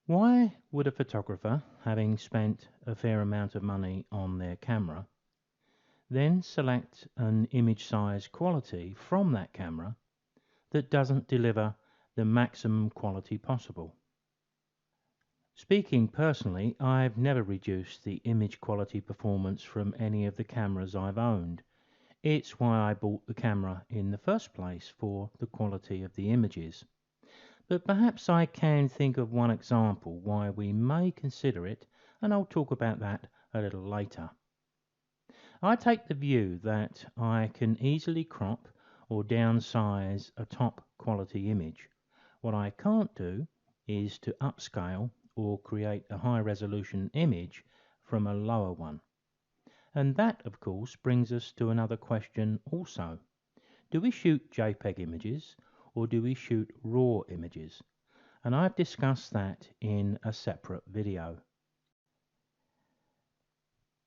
Why would a photographer, having spent a fair amount of money on their camera, then select an image size quality from that camera that doesn't deliver the maximum quality possible? Speaking personally, I've never reduced the image quality performance from any of the cameras I've owned. It's why I bought the camera in the first place, for the quality of the images. But perhaps I can think of one example why we may consider it, and I'll talk about that a little later. I take the view that I can easily crop or downsize a top quality image. What I can't do is to upscale or create a high resolution image from a lower one. And that, of course, brings us to another question also. Do we shoot JPEG images or do we shoot RAW images? And I've discussed that in a separate video.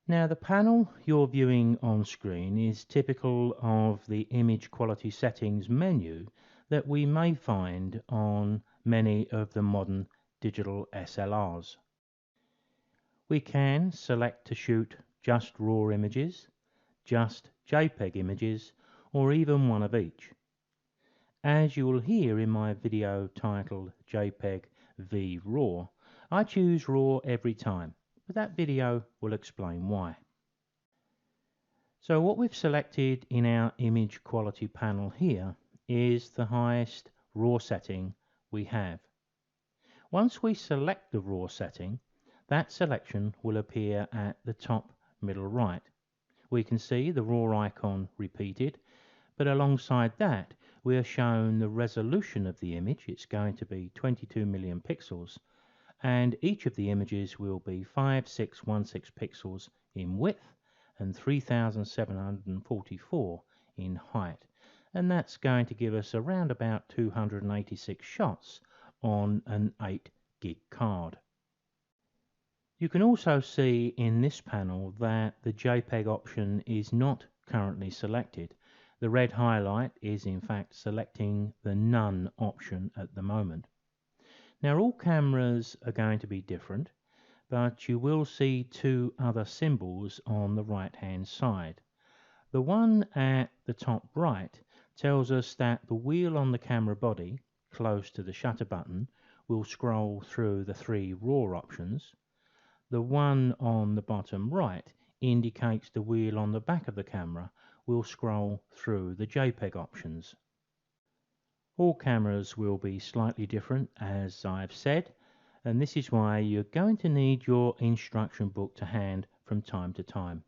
Now, the panel you're viewing on screen is typical of the image quality settings menu that we may find on many of the modern digital SLRs. We can select to shoot just RAW images, just JPEG images, or even one of each. As you will hear in my video titled JPEG v RAW, I choose RAW every time, but that video will explain why. So what we've selected in our image quality panel here is the highest RAW setting we have. Once we select the RAW setting, that selection will appear at the top middle right. We can see the RAW icon repeated, but alongside that we are shown the resolution of the image. It's going to be 22 million pixels, and each of the images will be 5616 pixels in width and 3744 in height, and that's going to give us around about 286 shots on an 8 gig card. You can also see in this panel that the JPEG option is not currently selected. The red highlight is in fact selecting the None option at the moment. Now, all cameras are going to be different, but you will see two other symbols on the right hand side. The one at the top right tells us that the wheel on the camera body, close to the shutter button, will scroll through the three RAW options. The one on the bottom right indicates the wheel on the back of the camera will scroll through the JPEG options. All cameras will be slightly different, as I've said, and this is why you're going to need your instruction book to hand from time to time.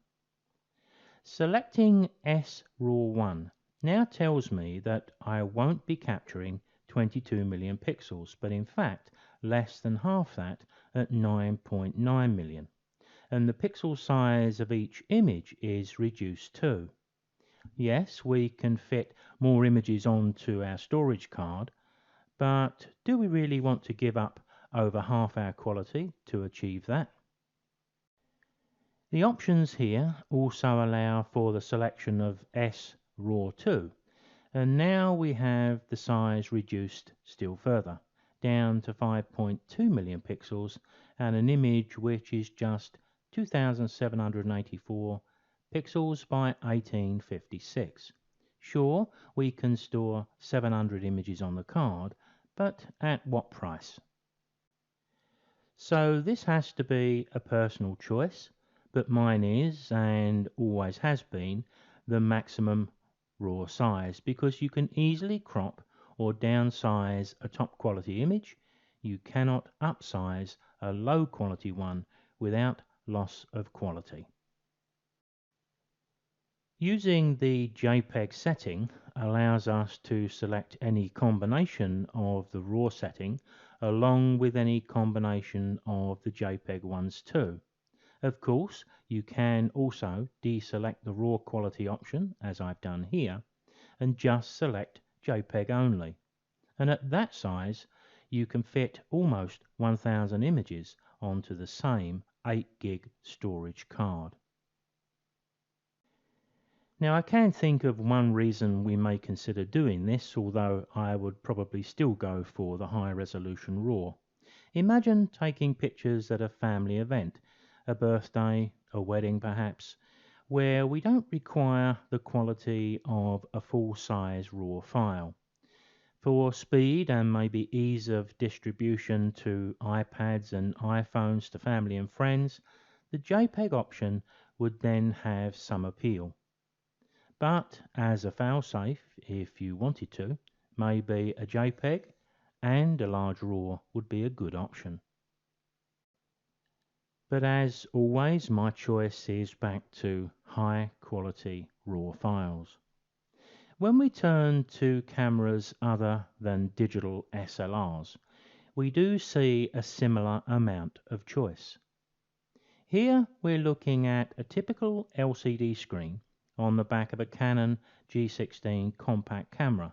Selecting SRAW1 now tells me that I won't be capturing 22 million pixels, but in fact less than half that at 9.9 million, and the pixel size of each image is reduced too. Yes, we can fit more images onto our storage card, but do we really want to give up over half our quality to achieve that? The options here also allow for the selection of SRAW2, and now we have the size reduced still further, down to 5.2 million pixels, and an image which is just 2784 pixels by 1856. Sure, we can store 700 images on the card, but at what price? So this has to be a personal choice, but mine is, and always has been, the maximum RAW size, because you can easily crop or downsize a top quality image. You cannot upsize a low quality one without loss of quality. Using the JPEG setting allows us to select any combination of the RAW setting along with any combination of the JPEG ones too. Of course, you can also deselect the RAW quality option, as I've done here, and just select JPEG only. And at that size, you can fit almost 1000 images onto the same 8 gig storage card. Now, I can think of one reason we may consider doing this, although I would probably still go for the high resolution RAW. Imagine taking pictures at a family event, a birthday, a wedding perhaps, where we don't require the quality of a full-size RAW file. For speed and maybe ease of distribution to iPads and iPhones to family and friends, the JPEG option would then have some appeal. But as a failsafe, if you wanted to, maybe a JPEG and a large RAW would be a good option. But as always, my choice is back to high quality RAW files. When we turn to cameras other than digital SLRs, we do see a similar amount of choice. Here we're looking at a typical LCD screen on the back of a Canon G16 compact camera.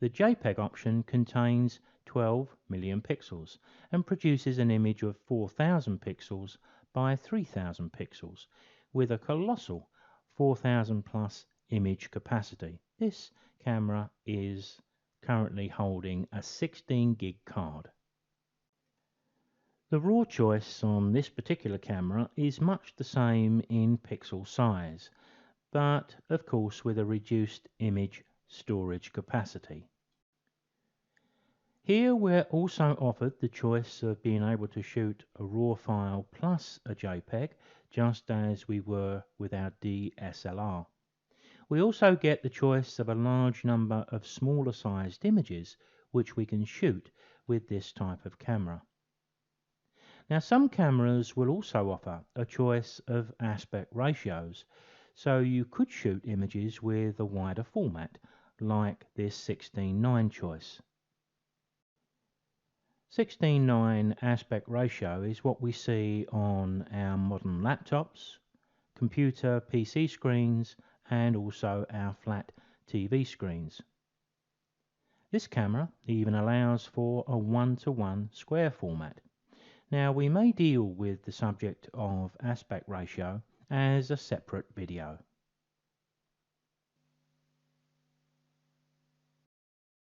The JPEG option contains 12 million pixels and produces an image of 4000 pixels by 3000 pixels with a colossal 4000 plus image capacity. This camera is currently holding a 16 gig card. The RAW choice on this particular camera is much the same in pixel size, but of course with a reduced image storage capacity. Here we're also offered the choice of being able to shoot a RAW file plus a JPEG, just as we were with our DSLR. We also get the choice of a large number of smaller sized images which we can shoot with this type of camera. Now some cameras will also offer a choice of aspect ratios, so you could shoot images with a wider format, like this 16:9 choice. 16:9 aspect ratio is what we see on our modern laptops, computer PC screens, and also our flat TV screens. This camera even allows for a 1:1 square format. Now we may deal with the subject of aspect ratio as a separate video.